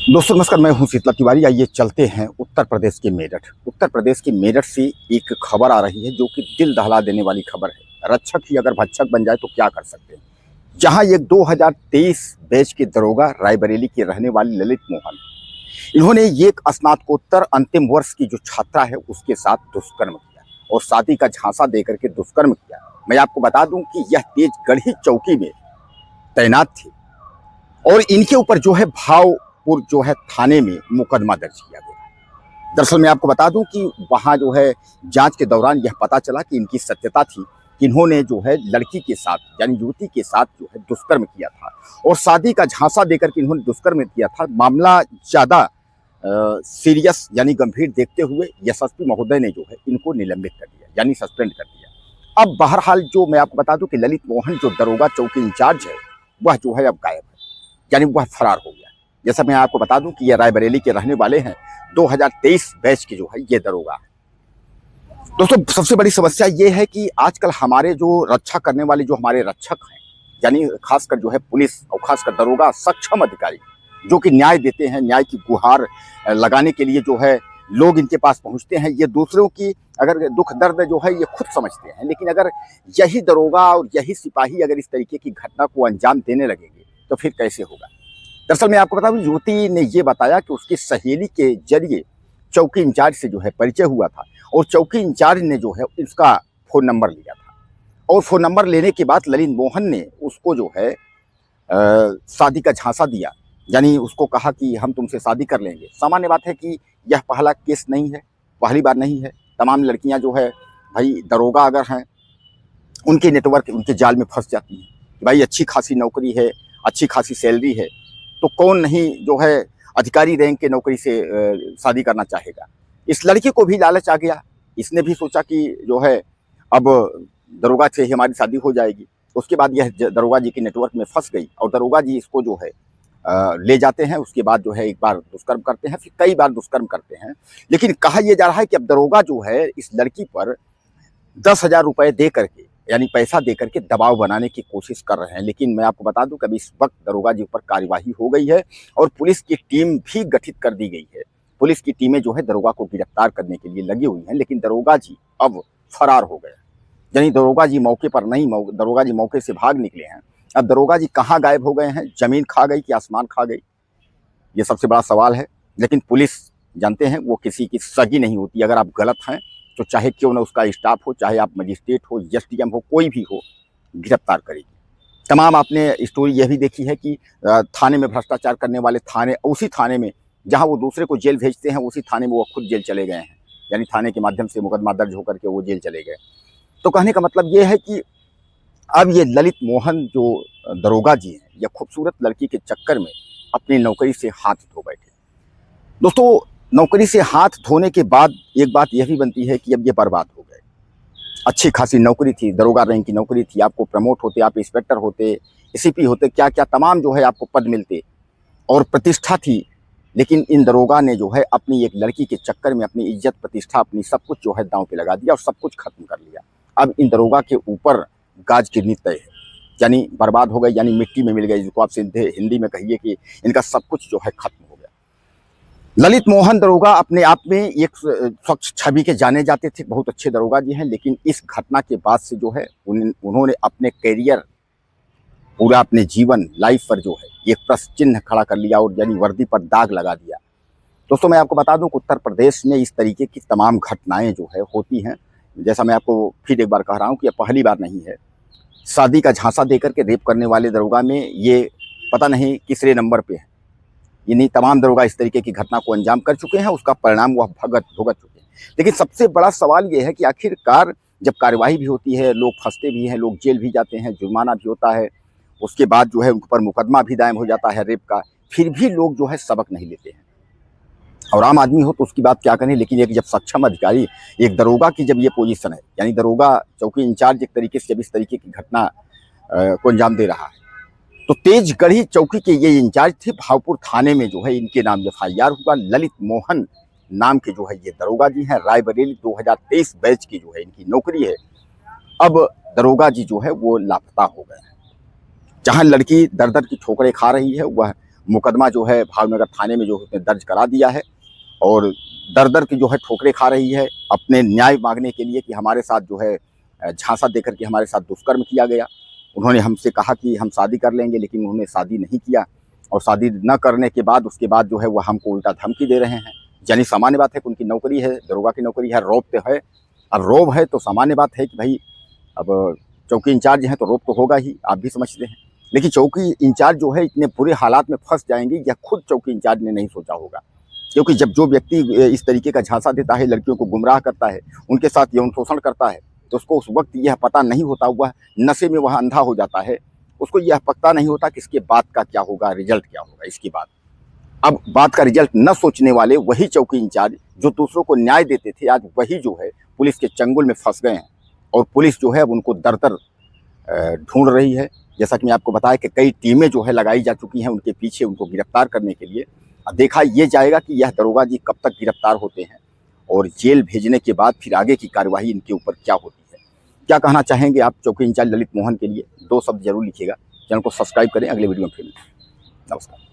दोस्तों नमस्कार, मैं हूं शीतल तिवारी। आइए चलते हैं उत्तर प्रदेश के मेरठ। उत्तर प्रदेश के मेरठ से एक खबर आ रही है जो कि दिल दहला देने वाली खबर है। रक्षक ही अगर भक्षक बन जाए तो क्या कर सकते हैं। जहां एक 2023 बैच के दरोगा रायबरेली के रहने वाले ललित मोहन, इन्होंने एक स्नातकोत्तर अंतिम वर्ष की जो छात्रा है उसके साथ दुष्कर्म किया और शादी का झांसा देकर के दुष्कर्म किया। मैं आपको बता दूं कि यह तेजगढ़ी चौकी में तैनात थे और इनके ऊपर जो है भावपुर जो है थाने में मुकदमा दर्ज किया गया। दरअसल मैं आपको बता दूं कि वहां जो है जांच के दौरान यह पता चला कि इनकी सत्यता थी कि इन्होंने जो है लड़की के साथ यानी युवती के साथ जो है दुष्कर्म किया था और शादी का झांसा देकर के इन्होंने दुष्कर्म किया था। मामला ज्यादा सीरियस यानी गंभीर देखते हुए एसएसपी महोदय ने जो है इनको निलंबित कर दिया यानी सस्पेंड कर दिया। अब बहरहाल जो मैं आपको बता दूं कि ललित मोहन जो दरोगा चौकी इंचार्ज है वह जो है अब गायब है यानी वह फरार हो गया। जैसा मैं आपको बता दूं कि ये रायबरेली के रहने वाले हैं, 2023 बैच के जो है ये दरोगा है। दोस्तों सबसे बड़ी समस्या ये है कि आजकल हमारे जो रक्षा करने वाले जो हमारे रक्षक हैं यानी खासकर जो है पुलिस और खासकर दरोगा सक्षम अधिकारी जो कि न्याय देते हैं, न्याय की गुहार लगाने के लिए जो है लोग इनके पास पहुंचते हैं। ये दूसरों की अगर दुख दर्द जो है ये खुद समझते हैं, लेकिन अगर यही दरोगा और यही सिपाही अगर इस तरीके की घटना को अंजाम देने लगेंगे तो फिर कैसे होगा। दरअसल मैं आपको बता दूं, युवती ने ये बताया कि उसकी सहेली के जरिए चौकी इंचार्ज से जो है परिचय हुआ था और चौकी इंचार्ज ने जो है इसका फ़ोन नंबर लिया था और फ़ोन नंबर लेने के बाद ललित मोहन ने उसको जो है शादी का झांसा दिया यानी उसको कहा कि हम तुमसे शादी कर लेंगे। सामान्य बात है कि यह पहला केस नहीं है, पहली बार नहीं है। तमाम लड़कियां जो है भाई दरोगा अगर हैं उनके नेटवर्क उनके जाल में फंस जाती हैं। भाई अच्छी खासी नौकरी है, अच्छी खासी सैलरी है तो कौन नहीं जो है अधिकारी रैंक के नौकरी से शादी करना चाहेगा। इस लड़की को भी लालच आ गया, इसने भी सोचा कि जो है अब दरोगा से ही हमारी शादी हो जाएगी। उसके बाद यह दरोगा जी के नेटवर्क में फंस गई और दरोगा जी इसको जो है ले जाते हैं। उसके बाद जो है एक बार दुष्कर्म करते हैं, फिर कई बार दुष्कर्म करते हैं। लेकिन कहा यह जा रहा है कि अब दरोगा जो है इस लड़की पर 10,000 रुपए दे करके यानी पैसा दे करके दबाव बनाने की कोशिश कर रहे हैं। लेकिन मैं आपको बता दूं कि अभी इस वक्त दरोगा जी पर कार्यवाही हो गई है और पुलिस की टीम भी गठित कर दी गई है। पुलिस की टीमें जो है दरोगा को गिरफ्तार करने के लिए लगी हुई हैं, लेकिन दरोगा जी अब फरार हो गए यानी दरोगा जी मौके पर नहीं, दरोगा जी मौके से भाग निकले हैं। अब दरोगा जी कहाँ गायब हो गए हैं, जमीन खा गई कि आसमान खा गई, ये सबसे बड़ा सवाल है। लेकिन पुलिस जानते हैं वो किसी की सगी नहीं होती। अगर आप गलत हैं तो चाहे क्यों ना उसका स्टाफ हो, चाहे आप मजिस्ट्रेट हो, एसडीएम हो, कोई भी हो, गिरफ्तार करेगी। तमाम आपने स्टोरी यह भी देखी है कि थाने में भ्रष्टाचार करने वाले थाने, उसी थाने में जहां वो दूसरे को जेल भेजते हैं उसी थाने में वो खुद जेल चले गए हैं यानी थाने के माध्यम से मुकदमा दर्ज होकर के वो जेल चले गए। तो कहने का मतलब ये है कि अब ये ललित मोहन जो दरोगा जी हैं या खूबसूरत लड़की के चक्कर में अपनी नौकरी से हाथ धो बैठे। दोस्तों नौकरी से हाथ धोने के बाद एक बात यह भी बनती है कि अब ये बर्बाद हो गए। अच्छी खासी नौकरी थी, दरोगा रैंक की नौकरी थी, आपको प्रमोट होते, आप इंस्पेक्टर होते, एसीपी होते, क्या क्या तमाम जो है आपको पद मिलते और प्रतिष्ठा थी। लेकिन इन दरोगा ने जो है अपनी एक लड़की के चक्कर में अपनी इज्जत प्रतिष्ठा अपनी सब कुछ जो है दांव पे लगा दिया और सब कुछ खत्म कर लिया। अब इन दरोगा के ऊपर गाज गिरनी तय है यानी बर्बाद हो गए यानी मिट्टी में मिल गए, जिसको आप सीधे हिंदी में कहिए कि इनका सब कुछ जो है खत्म हो गया। ललित मोहन दरोगा अपने आप में एक स्वच्छ छवि के जाने जाते थे, बहुत अच्छे दरोगा जी हैं, लेकिन इस घटना के बाद से जो है उन्होंने अपने कैरियर पूरा अपने जीवन लाइफ पर जो है एक प्रश्न चिन्ह खड़ा कर लिया और यानी वर्दी पर दाग लगा दिया। दोस्तों मैं आपको बता दूं कि उत्तर प्रदेश में इस तरीके की तमाम घटनाएं जो है होती हैं। जैसा मैं आपको फिर एक बार कह रहा हूं कि यह पहली बार नहीं है। शादी का झांसा देकर के रेप करने वाले दरोगा में ये पता नहीं किसरे नंबर पे है। यानी तमाम दरोगा इस तरीके की घटना को अंजाम कर चुके हैं, उसका परिणाम वह भुगत चुके हैं। लेकिन सबसे बड़ा सवाल ये है कि आखिरकार जब कार्यवाही भी होती है, लोग फंसते भी हैं, लोग जेल भी जाते हैं, जुर्माना भी होता है, उसके बाद जो है उन पर मुकदमा भी दायर हो जाता है रेप का, फिर भी लोग जो है सबक नहीं लेते हैं। और आम आदमी हो तो उसकी बात क्या करें, लेकिन एक जब सक्षम अधिकारी, एक दरोगा की जब ये पोजीशन है यानी दरोगा चौकी इंचार्ज एक तरीके से जब इस तरीके की घटना को अंजाम दे रहा है तो तेजगढ़ी चौकी के ये इंचार्ज थे। भावपुर थाने में जो है इनके नाम एफआईआर हुआ। ललित मोहन नाम के जो है ये दरोगा जी हैं, रायबरेली 2023 बैच की जो है इनकी नौकरी है। अब दरोगा जी जो है वो लापता हो गए हैं। जहां लड़की दर दर की ठोकरें खा रही है वह मुकदमा जो है भावनगर थाने में जो उसने दर्ज करा दिया है और दर-दर की जो है ठोकरें खा रही है अपने न्याय मांगने के लिए कि हमारे साथ जो है झांसा देकर के हमारे साथ दुष्कर्म किया गया। उन्होंने हमसे कहा कि हम शादी कर लेंगे, लेकिन उन्होंने शादी नहीं किया और शादी न करने के बाद उसके बाद जो है वह हमको उल्टा धमकी दे रहे हैं। यानी सामान्य बात है कि उनकी नौकरी है, दरोगा की नौकरी है, रौब तो है। अब रौब है तो सामान्य बात है कि भाई अब चौकी इंचार्ज हैं तो रौब तो होगा ही, आप भी समझते हैं। लेकिन चौकी इंचार्ज जो है इतने बुरे हालात में फंस जाएंगे, यह खुद चौकी इंचार्ज ने नहीं सोचा होगा। क्योंकि जब जो व्यक्ति इस तरीके का झांसा देता है, लड़कियों को गुमराह करता है, उनके साथ यौन शोषण करता है, तो उसको उस वक्त यह पता नहीं होता, वह नशे में वह अंधा हो जाता है, उसको यह पता नहीं होता कि इसके बाद का क्या होगा, रिजल्ट क्या होगा इसकी बात। अब बात का रिजल्ट न सोचने वाले वही चौकी इंचार्ज जो दूसरों को न्याय देते थे, आज वही जो है पुलिस के चंगुल में फंस गए हैं और पुलिस जो है अब उनको दर-दर ढूंढ रही है। जैसा कि मैं आपको बताया कि कई टीमें जो है लगाई जा चुकी हैं उनके पीछे उनको गिरफ्तार करने के लिए। अब देखा ये जाएगा कि यह दरोगा जी कब तक गिरफ्तार होते हैं और जेल भेजने के बाद फिर आगे की कार्यवाही इनके ऊपर क्या होती है। क्या कहना चाहेंगे आप चौकी इंचार्ज ललित मोहन के लिए? 2 शब्द जरूर लिखिएगा। चैनल को सब्सक्राइब करें। अगले वीडियो में फिर मिलेंगे। नमस्कार।